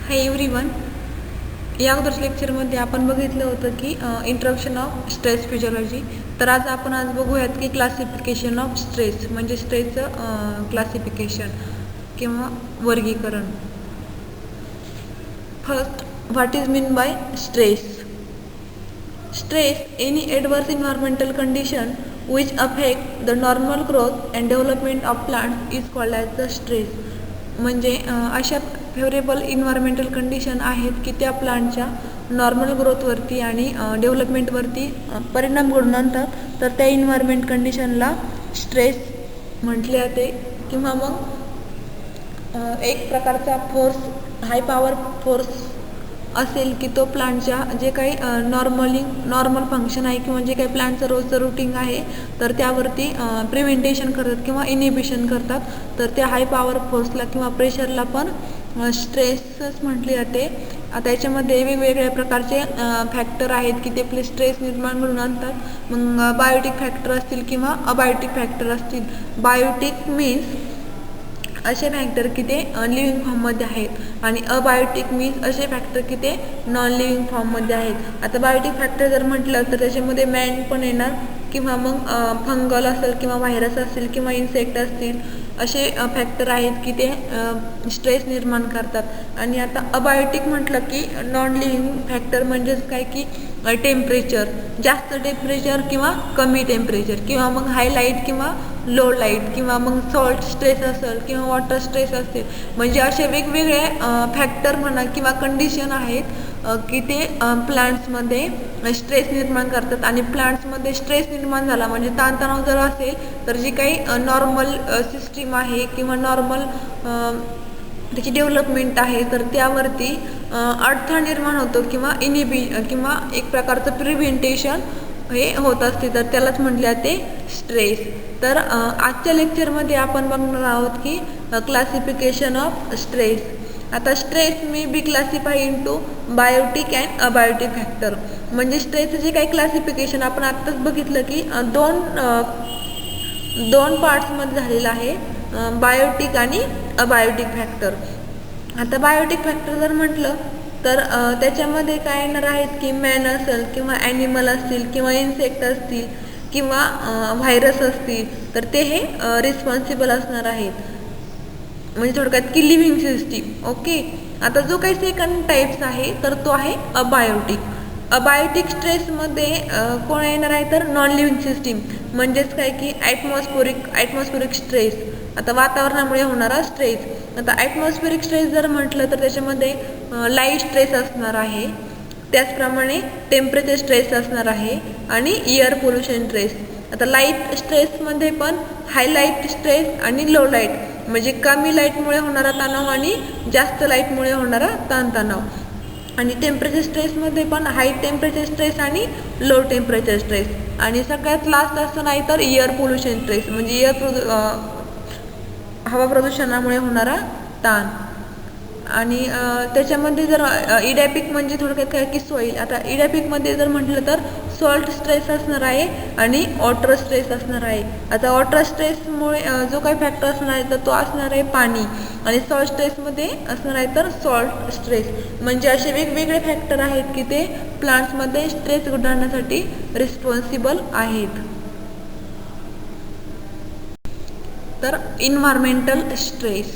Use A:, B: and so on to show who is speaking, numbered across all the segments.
A: Hi everyone. या अगोदरच्या लेक्चरमध्ये आपण बघितलं होतं की इंट्रोडक्शन ऑफ स्ट्रेस फिजिओलॉजी. तर आज बघूयात की क्लासिफिकेशन ऑफ स्ट्रेस म्हणजे स्ट्रेसचं क्लासिफिकेशन किंवा वर्गीकरण. First, what is mean by stress? Stress, any adverse environmental condition which affect the normal growth and development of plants is called as the stress. म्हणजे अशा favourable environmental condition आहेत की त्या प्लांटच्या normal ग्रोथवरती आणि डेव्हलपमेंटवरती परिणाम घडून आणतात, तर त्या इन्व्हायरमेंट कंडिशनला स्ट्रेस म्हटले जाते. किंवा मग एक प्रकारचा फोर्स, हाय पॉवर फोर्स असेल की तो प्लांटच्या जे काही नॉर्मल फंक्शन आहे किंवा जे काही प्लांटचं रोजचं रुटीन आहे तर त्यावरती प्रिव्हेंटेशन करतात किंवा इनिबिशन करतात. तर त्या हाय पॉवर फोर्सला किंवा प्रेशरला पण स्ट्रेसच म्हटले जाते. आता याच्यामध्ये वेगवेगळ्या प्रकारचे फॅक्टर आहेत की ते आपले स्ट्रेस निर्माण करून आणतात. मग बायोटिक फॅक्टर असतील किंवा अबायोटिक फॅक्टर असतील. बायोटिक मीन्स असे फॅक्टर की ते लिव्हिंग फॉर्ममध्ये आहेत आणि अबायोटिक मीन्स असे फॅक्टर की ते नॉन लिव्हिंग फॉर्ममध्ये आहेत. आता बायोटिक फॅक्टर जर म्हटलं तर त्याच्यामध्ये मॅन पण येणार किंवा मग फंगल असेल किंवा व्हायरस असेल किंवा इन्सेक्ट असतील, असे फॅक्टर आहेत की ते स्ट्रेस निर्माण करतात. आणि आता अबायोटिक म्हटलं की नॉन लिव्हिंग फॅक्टर म्हणजेच काय की टेम्परेचर, जास्त टेम्परेचर किंवा कमी टेम्परेचर किंवा मग हाय लाईट किंवा लो लाईट किंवा मग सॉल्ट स्ट्रेस असेल किंवा वॉटर स्ट्रेस असेल, म्हणजे असे वेगवेगळे फॅक्टर म्हणा किंवा कंडिशन आहेत की ते प्लांट्समध्ये स्ट्रेस निर्माण करतात. आणि प्लांट्समध्ये स्ट्रेस निर्माण झाला म्हणजे ताणतणाव जर असेल तर जी काही नॉर्मल सिस्टीम आहे किंवा नॉर्मल त्याची डेव्हलपमेंट आहे तर त्यावरती अडथळा निर्माण होतो किंवा किंवा एक प्रकारचं प्रिव्हेंटेशन हे होत असते, तर त्यालाच म्हटले जाते स्ट्रेस. तर आजच्या लेक्चरमध्ये आपण बघणार आहोत की क्लासिफिकेशन ऑफ स्ट्रेस. आता stress may be classify into biotic and abiotic factor. म्हणजे स्ट्रेसचं जे काही क्लासिफिकेशन आपण आत्ताच बघितलं की दोन पार्ट्समध्ये झालेलं आहे, बायोटिक आणि अबायोटिक फॅक्टर. आता बायोटिक फॅक्टर जर म्हटलं तर त्याच्यामध्ये काय येणार आहेत की मॅन असेल किंवा ॲनिमल असतील किंवा इन्सेक्ट असतील किंवा व्हायरस असतील तर ते हे रिस्पॉन्सिबल असणार आहेत. म्हणजे थोडक्यात की लिव्हिंग सिस्टीम. ओके. आता जो काही सेकंड टाईप्स आहे तर तो आहे अबायोटिक. अबायोटिक स्ट्रेसमध्ये कोण येणार आहे तर नॉन लिव्हिंग सिस्टीम, म्हणजेच काय की ॲटमॉस्फेरिक स्ट्रेस, आता वातावरणामुळे होणारा स्ट्रेस. आता ॲटमॉस्फेरिक स्ट्रेस जर म्हटलं तर त्याच्यामध्ये लाईट स्ट्रेस असणार आहे, त्याचप्रमाणे टेम्परेचर स्ट्रेस असणार आहे आणि एअर पोल्युशन स्ट्रेस. आता लाईट स्ट्रेसमध्ये पण हाय लाईट स्ट्रेस आणि लो लाईट, म्हणजे कमी लाईटमुळे होणारा तणाव आणि जास्त लाईटमुळे होणारा ताणतणाव. आणि टेम्परेचर स्ट्रेसमध्ये पण हाय टेम्परेचर स्ट्रेस आणि लो टेम्परेचर स्ट्रेस. आणि सगळ्यात लास्ट असं नाही तर एअर पोल्युशन स्ट्रेस, म्हणजे हवा प्रदूषणामुळे होणारा ताण. आणि त्याच्यामध्ये जर इडॅपिक म्हणजे थोडक्यात काय की सॉईल. आता इडॅपिकमध्ये जर म्हटलं तर सॉल्ट स्ट्रेस असणार आहे आणि वॉटर स्ट्रेस असणार आहे. आता वॉटर स्ट्रेसमुळे जो काही फॅक्टर असणार आहे तर तो असणार आहे पाणी, आणि सॉल्ट स्ट्रेसमध्ये असणार आहे तर सॉल्ट स्ट्रेस. म्हणजे असे वेगवेगळे फॅक्टर आहेत की ते प्लांट्समध्ये स्ट्रेस घडवण्यासाठी रिस्पॉन्सिबल आहेत. तर environmental stress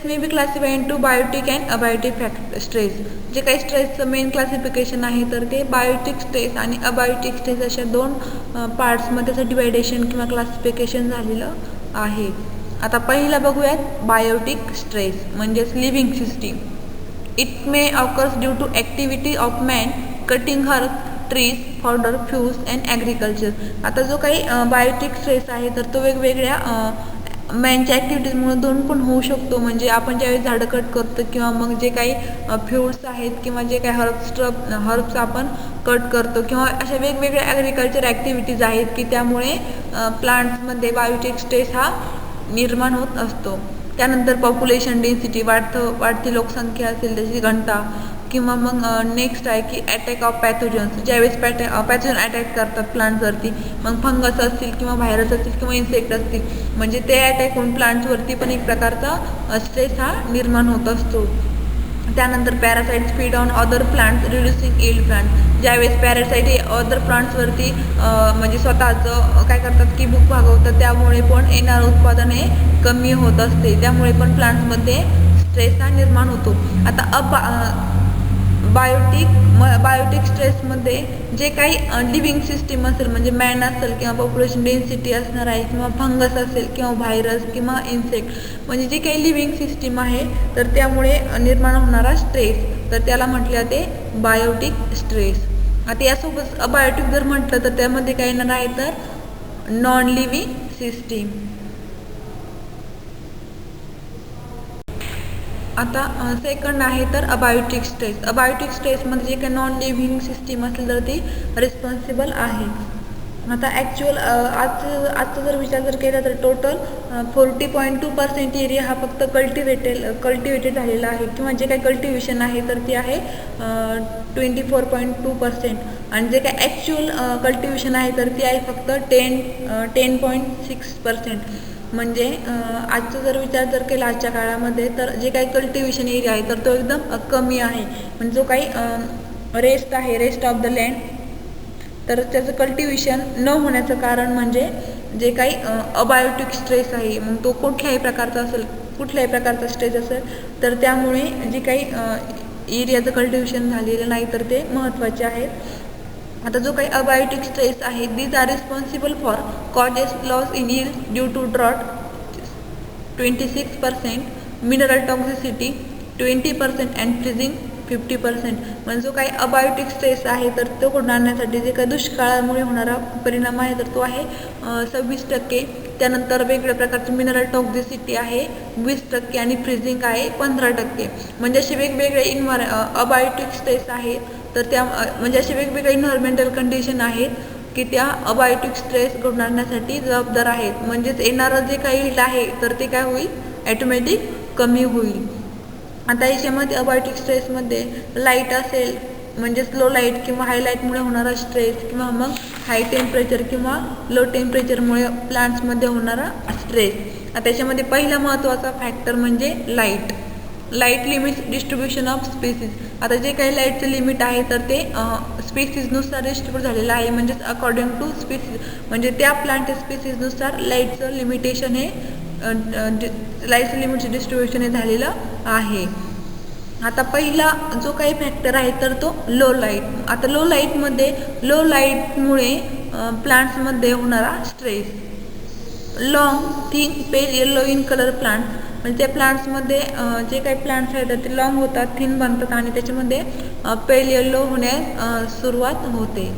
A: may be classify into biotic and abiotic stress. जे काही स्ट्रेसचं मेन क्लासिफिकेशन आहे तर ते बायोटिक स्ट्रेस आणि अबायोटिक स्ट्रेस अशा दोन पार्ट्समध्ये त्याचं डिवायडेशन किंवा क्लासिफिकेशन झालेलं आहे. आता पहिला बघूयात बायोटिक स्ट्रेस म्हणजेच living system. It may occurs due two activity of man cutting herb trees for fuse and agriculture. आता जो काही बायोटिक स्ट्रेस आहे तर तो वेगवेगळ्या मॅनच्या ॲक्टिव्हिटीजमुळे दोन पण होऊ शकतो. म्हणजे आपण ज्यावेळेस झाडं कट करतो किंवा मग जे काही फ्यूड्स आहेत किंवा जे काही हर्ब्स आपण कट करतो किंवा अशा वेगवेगळ्या ॲग्रिकल्चर ॲक्टिव्हिटीज आहेत की त्यामुळे प्लांट्समध्ये बायोटिक स्ट्रेस हा निर्माण होत असतो. त्यानंतर पॉप्युलेशन डेन्सिटी, वाढती लोकसंख्या असेल त्याची घनता, किंवा मग नेक्स्ट आहे की अटॅक ऑफ पॅथोजन्स. ज्यावेळेस पॅथोजन अटॅक करतात प्लांट्सवरती, मग फंगस असतील किंवा व्हायरस असतील किंवा इन्सेक्ट असतील, म्हणजे ते अटॅक होऊन प्लांट्सवरती पण एक प्रकारचा स्ट्रेस हा निर्माण होत असतो. त्यानंतर parasites feed on other plants reducing yield plant. ज्यावेळेस पॅरासाइट हे अदर प्लांट्सवरती म्हणजे स्वतःचं काय करतात की भूक भागवतात, त्यामुळे पण येणारं उत्पादन हे कमी होत असते. त्यामुळे पण प्लांट्समध्ये स्ट्रेस हा निर्माण होतो. आता बायोटिक स्ट्रेसमध्ये जे काही लिव्हिंग सिस्टीम असेल, म्हणजे मॅन असेल किंवा पॉप्युलेशन डेन्सिटी असणार आहे, किंवा फंगस असेल किंवा व्हायरस किंवा इन्सेक्ट, म्हणजे जे काही लिव्हिंग सिस्टीम आहे तर त्यामुळे निर्माण होणारा स्ट्रेस, तर त्याला म्हटले जाते बायोटिक स्ट्रेस. आता यासोबत अबायोटिक जर म्हटलं तर त्यामध्ये काय येणार आहे तर नॉन लिव्हिंग सिस्टीम. आता सेकंड आहे तर अबायोटिक स्ट्रेस. अबायोटिक स्ट्रेसमध्ये जे काही नॉन लिव्हिंग सिस्टीम असेल तर ती रिस्पॉन्सिबल आहे. आता ॲक्च्युअल आजचा जर विचार जर केला तर टोटल 40.2% एरिया हा फक्त कल्टिवेटेड झालेला आहे, किंवा जे काही कल्टिवेशन आहे तर ते आहे 24.2%, आणि जे काही ॲक्च्युअल कल्टिवेशन आहे तर ती आहे फक्त 10.6%. म्हणजे आजचा जर विचार जर केला आजच्या काळामध्ये तर जे काही कल्टिवेशन एरिया आहे तर तो एकदम कमी आहे. म्हणजे जो काही रेस्ट ऑफ द लँड, तर त्याचं कल्टिवेशन न होण्याचं कारण म्हणजे जे काही अबायोटिक स्ट्रेस आहे, मग तो कुठल्याही प्रकारचा स्ट्रेस असेल तर त्यामुळे जे काही एरियाचं कल्टिवेशन झालेलं नाही तर ते महत्त्वाचे आहे. आता जो काही अबायोटिक स्ट्रेस आहे, these are responsible for causes loss in yield due to drought 26%, mineral toxicity 20% and freezing 50%. म्हणजे जो काही अबायोटिक स्ट्रेस आहे तर तो घडून आणण्यासाठी जे काही दुष्काळामुळे होणारा परिणाम आहे तर तो आहे 26%. त्यानंतर वेगवेगळ्या प्रकारची मिनरल टॉक्झिसिटी आहे 20% आणि फ्रीजिंग आहे 15%. म्हणजे असे वेगवेगळे अबायोटिक स्ट्रेस आहेत तर त्या म्हणजे असे वेगवेगळे इन्व्हायरमेंटल कंडिशन आहेत की त्या अबायोटिक स्ट्रेस घडून आणण्यासाठी जबाबदार आहेत. म्हणजेच येणारं जे काही यील्ड आहे तर ते काय होईल, ॲटोमॅटिक कमी होईल. आता याच्यामध्ये अबायोटिक स्ट्रेसमध्ये लाईट असेल म्हणजे लो लाईट किंवा हाय लाईटमुळे होणारा स्ट्रेस, किंवा मग हाय टेम्परेचर किंवा लो टेम्परेचरमुळे प्लांट्समध्ये होणारा स्ट्रेस. आता त्याच्यामध्ये पहिला महत्त्वाचा फॅक्टर म्हणजे light limits distribution of species. आता जे काही लाईटचं लिमिट आहे तर ते स्पीसीजनुसार डिस्ट्रीब्यूट झालेलं आहे, म्हणजेच अकॉर्डिंग टू स्पीसीज, म्हणजे त्या प्लांट स्पीसीजनुसार लाईटचं लिमिटेशन हे लाईटचं लिमिटचं डिस्ट्रीब्युशन हे झालेलं आहे. आता पहिला जो काही फॅक्टर आहे तर तो लो लाईट. आता लो लाईटमुळे प्लांट्समध्ये होणारा stress. Long thin pale yellow in colour plant, म्हणजे त्या प्लांट्समध्ये जे काही प्लांट्स आहेत तर ते लॉंग होतात, थिन बनतात आणि त्याच्यामध्ये पेल येलो होण्यास सुरुवात होते.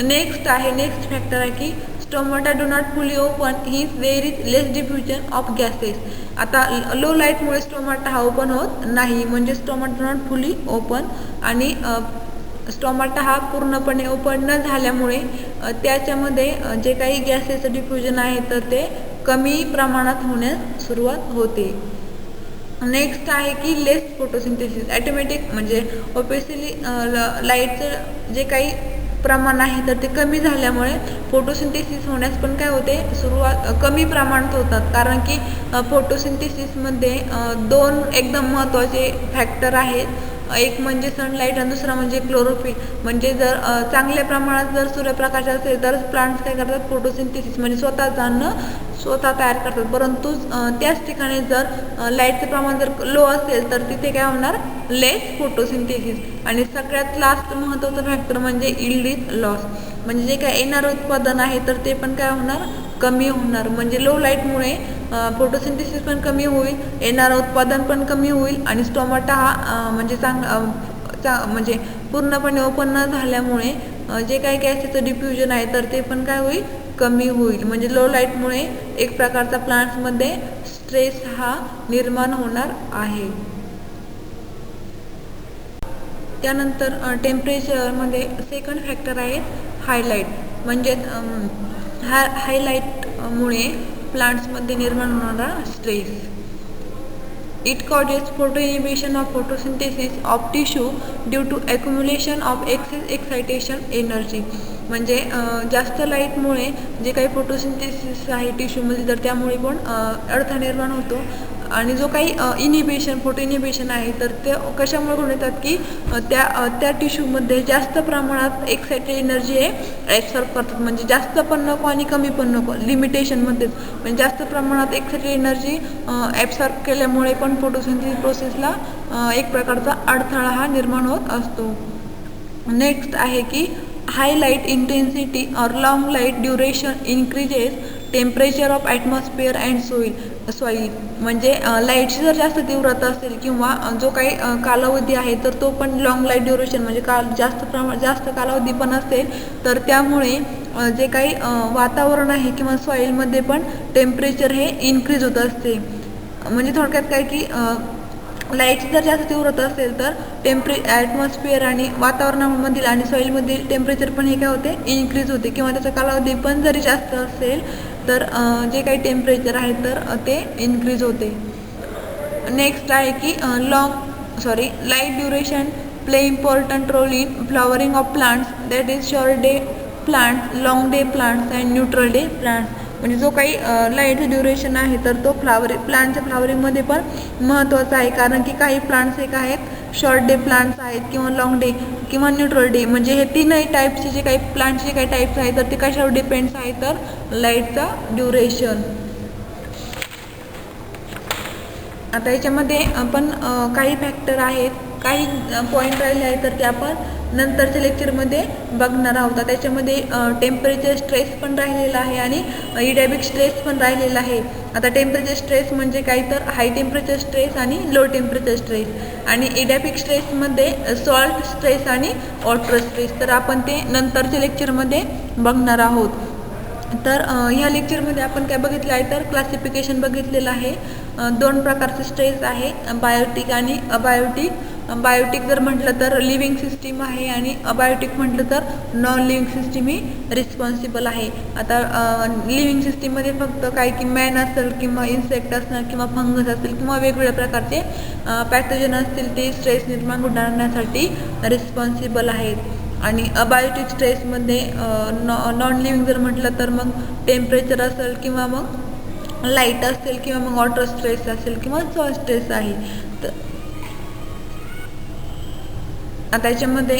A: नेक्स्ट फॅक्टर आहे की स्टोमाटा डू नॉट फुली open he there is less diffusion of gases. आता लो लाईटमुळे स्टोमाटा हा ओपन होत नाही, म्हणजे स्टोमाटा डू नॉट फुली ओपन, आणि स्टोमाटा हा पूर्णपणे ओपन न झाल्यामुळे त्याच्यामध्ये जे काही गॅसेसचं डिफ्युजन आहे तर ते कमी प्रमाणात होण्यास सुरुवात होते. नेक्स्ट आहे की लेस फोटोसिंथेसिस ॲटोमॅटिक, म्हणजे ऑब्वियसली लाईटचं जे काही प्रमाण आहे तर ते कमी झाल्यामुळे फोटोसिंथेसिस होण्यास पण काय होते, कमी प्रमाणात होतात. कारण की फोटोसिंथेसिसमध्ये दोन एकदम महत्त्वाचे फॅक्टर आहेत, एक म्हणजे सनलाईट आणि दुसरा म्हणजे क्लोरोफिल. म्हणजे जर चांगल्या प्रमाणात जर सूर्यप्रकाश असेल तरच प्लांट्स काय करतात, फोटोसिंथेसिस म्हणजे स्वतः तयार करतात. परंतु त्याच ठिकाणी जर लाईटचं प्रमाण जर लो असेल तर तिथे काय होणार, लेस फोटोसिंथेसिस. आणि सगळ्यात लास्ट महत्त्वाचं फॅक्टर म्हणजे यील्ड इज लॉस, म्हणजे जे काय येणारं उत्पादन आहे तर ते पण काय होणार, कमी होणार. म्हणजे लो लाईटमुळे फोटोसिंथेसिस पण कमी होईल, येणारं उत्पादन पण कमी होईल, आणि स्टोमाटा हा म्हणजे पूर्णपणे ओपन न झाल्यामुळे जे काही गॅसेसचं डिफ्युजन आहे तर ते पण काय होईल, कमी होईल. म्हणजे लो लाईटमुळे एक प्रकारचा प्लांट्समध्ये स्ट्रेस हा निर्माण होणार आहे. त्यानंतर टेम्परेचरमध्ये सेकंड फॅक्टर आहे हायलाईट. म्हणजे हायलाईटमुळे प्लांट्समध्ये निर्माण होणारा स्ट्रेस. It causes photo inhibition of photosynthesis of tissue due to accumulation of excess excitation energy. म्हणजे जास्त लाईटमुळे जे काही फोटोसिंथेसिस आहे टिश्यूमध्ये तर त्यामुळे पण अडथळा निर्माण होतो. आणि जो काही इनिबिशन फोटो इनिबिशन आहे तर ते कशामुळे घडून येतात की त्या टिश्यूमध्ये जास्त प्रमाणात एक्साइटेड एनर्जी हे ॲब्सॉर्ब करतात, म्हणजे जास्त पण नको आणि कमी पण नको, लिमिटेशनमध्येच, म्हणजे जास्त प्रमाणात एक्साइटेड एनर्जी ॲब्सॉर्ब केल्यामुळे पण फोटोसिंथेसिस प्रोसेसला एक प्रकारचा अडथळा हा निर्माण होत असतो. नेक्स्ट आहे की हाय लाईट इंटेन्सिटी और long light duration increases temperature of atmosphere and soil, म्हणजे लाईटची जर जास्त तीव्रता असेल किंवा जो काही कालावधी आहे तर तो पण लॉंग लाईट ड्युरेशन म्हणजे जास्त कालावधी पण असेल तर त्यामुळे जे काही वातावरण आहे किंवा सॉईलमध्ये पण टेम्परेचर हे इन्क्रीज होत असते. म्हणजे थोडक्यात काय की लाईटची जर जास्त तीव्रता असेल तर ॲटमॉस्फिअर आणि वातावरणामधील आणि सॉईलमधील टेम्परेचर पण हे काय होते इन्क्रीज होते, किंवा त्याचा कालावधी पण जरी जास्त असेल तर जे काही टेम्परेचर आहे तर ते इन्क्रीज होते. नेक्स्ट आहे की light duration play important role in flowering of plants, that is short day plants, long day plants and neutral day plants. म्हणजे जो काही लाईट ड्युरेशन आहे तर तो प्लांटच्या फ्लॉवरिंगमध्ये पण महत्त्वाचा आहे, कारण की काही प्लांट्स एक आहेत शॉर्ट डे प्लांट्स आहेत किंवा लॉंग डे किंवा न्यूट्रल डे, म्हणजे हे तीनही टाईपचे जे काही प्लांटचे काही टाईप्स आहेत तर ते कशावर डिपेंड्स आहे तर लाईटचा ड्युरेशन. आता याच्यामध्ये आपण काही फॅक्टर आहेत, काही पॉईंट राहिले आहेत तर ते आपण नंतरच्या लेक्चरमध्ये बघणार आहोत. त्याच्यामध्ये टेम्परेचर स्ट्रेस पण राहिलेला आहे आणि इडॅबिक स्ट्रेस पण राहिलेला आहे. आता टेम्परेचर स्ट्रेस म्हणजे काय तर हाय टेम्परेचर स्ट्रेस आणि लो टेम्परेचर स्ट्रेस, आणि इडॅबिक स्ट्रेसमध्ये सॉल्ट स्ट्रेस आणि वॉटर स्ट्रेस, तर आपण ते नंतरच्या लेक्चरमध्ये बघणार आहोत. तर ह्या लेक्चरमध्ये आपण काय बघितलं आहे तर क्लासिफिकेशन बघितलेलं आहे. दोन प्रकारचे स्ट्रेस आहे, बायोटिक आणि अबायोटिक. बायोटिक जर म्हटलं तर लिव्हिंग सिस्टीम आहे आणि अबायोटिक म्हटलं तर नॉन लिव्हिंग सिस्टीम ही रिस्पॉन्सिबल आहे. आता लिव्हिंग सिस्टीममध्ये फक्त काय की मॅन असेल किंवा इन्सेक्ट असणार किंवा फंगस असेल किंवा वेगवेगळ्या प्रकारचे पॅथोजन असतील ते स्ट्रेस निर्माण होण्यासाठी रिस्पॉन्सिबल आहेत. आणि अबायोटिक स्ट्रेसमध्ये नॉन लिव्हिंग जर म्हटलं तर मग टेम्परेचर असेल किंवा मग लाईट असेल किंवा मग वॉटर स्ट्रेस असेल किंवा सॉइल स्ट्रेस आहे. तर आता याच्यामध्ये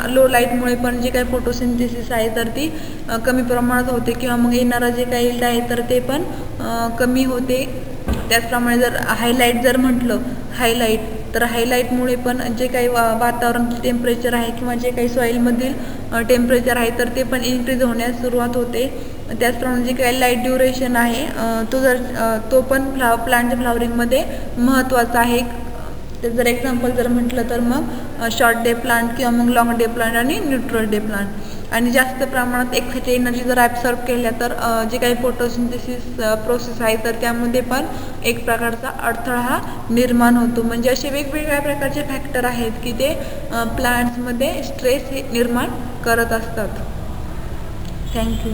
A: लो लाईटमुळे पण जे काही फोटोसिंथेसिस आहे तर ती कमी प्रमाणात होते किंवा मग येणारा जे काही लाईट आहे तर ते पण कमी होते. त्याचप्रमाणे जर हायलाईट जर म्हटलं तर हायलाईटमुळे पण जे काही वातावरणाचं टेम्परेचर आहे किंवा जे काही सॉईलमधील टेम्परेचर आहे तर ते पण इन्क्रीज होण्यास सुरुवात होते. त्याचप्रमाणे जे काही लाईट ड्युरेशन आहे तो पण प्लांटच्या फ्लॉवरिंगमध्ये महत्त्वाचा आहे. ते जर एक्झाम्पल जर म्हटलं तर मग शॉर्ट डे प्लांट किंवा मग लॉंग डे प्लांट आणि न्यूट्रल डे प्लांट. आणि जास्त प्रमाणात एक्साइटेड एनर्जी जर ॲब्सॉर्ब केल्या तर जे काही फोटोसिंथेसिस प्रोसेस आहे तर त्यामध्ये पण एक प्रकारचा अडथळा हा निर्माण होतो. म्हणजे असे वेगवेगळ्या प्रकारचे फॅक्टर आहेत की ते प्लांट्समध्ये स्ट्रेस हे निर्माण करत असतात. थँक्यू.